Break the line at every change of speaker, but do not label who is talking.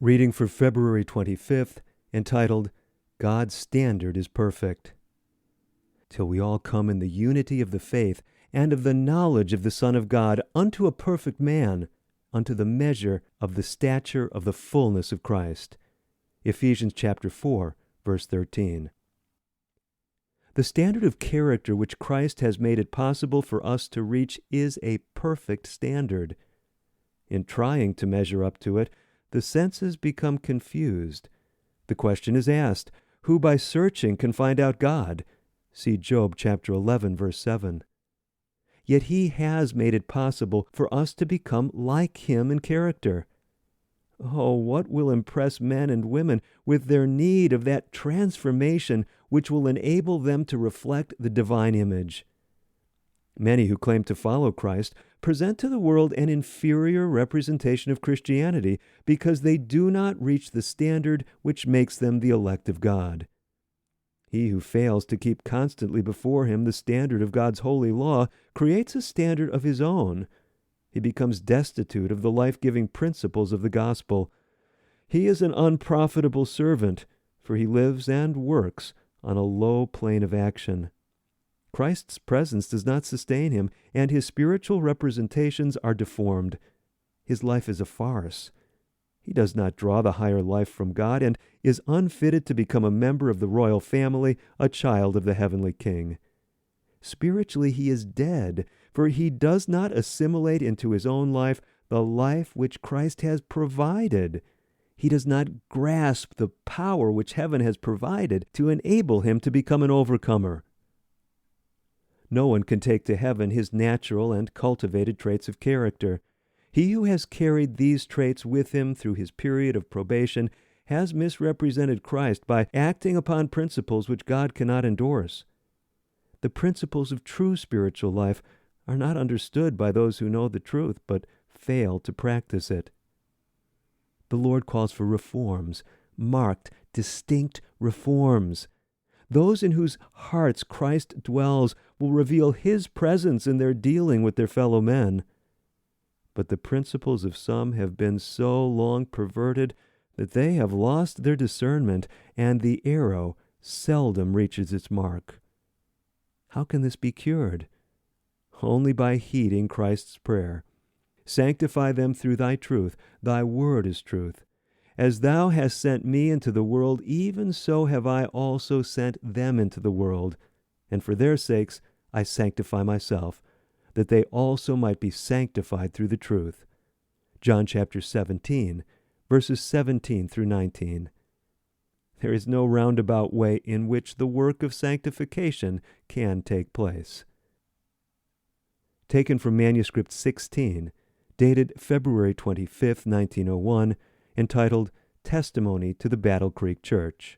Reading for February 25th, entitled, God's Standard is Perfect. Till we all come in the unity of the faith and of the knowledge of the Son of God unto a perfect man, unto the measure of the stature of the fulness of Christ. Ephesians chapter 4, verse 13. The standard of character which Christ has made it possible for us to reach is a perfect standard. In trying to measure up to it, the senses become confused. The question is asked, who by searching can find out God? See Job chapter 11, verse 7. Yet he has made it possible for us to become like him in character. Oh, what will impress men and women with their need of that transformation which will enable them to reflect the divine image? Many who claim to follow Christ present to the world an inferior representation of Christianity because they do not reach the standard which makes them the elect of God. He who fails to keep constantly before him the standard of God's holy law creates a standard of his own. He becomes destitute of the life-giving principles of the gospel. He is an unprofitable servant, for he lives and works on a low plane of action. Christ's presence does not sustain him, and his spiritual representations are deformed. His life is a farce. He does not draw the higher life from God, and is unfitted to become a member of the royal family, a child of the heavenly King. Spiritually he is dead, for he does not assimilate into his own life the life which Christ has provided. He does not grasp the power which heaven has provided to enable him to become an overcomer. No one can take to heaven his natural and cultivated traits of character. He who has carried these traits with him through his period of probation has misrepresented Christ by acting upon principles which God cannot endorse. The principles of true spiritual life are not understood by those who know the truth, but fail to practice it. The Lord calls for reforms, marked, distinct reforms. Those in whose hearts Christ dwells will reveal his presence in their dealing with their fellow men. But the principles of some have been so long perverted that they have lost their discernment, and the arrow seldom reaches its mark. How can this be cured? Only by heeding Christ's prayer. Sanctify them through thy truth. Thy word is truth. As thou hast sent me into the world, even so have I also sent them into the world. And for their sakes I sanctify myself, that they also might be sanctified through the truth. John chapter 17, verses 17 through 19. There is no roundabout way in which the work of sanctification can take place. Taken from manuscript 16, dated February 25, 1901, entitled Testimony to the Battle Creek Church.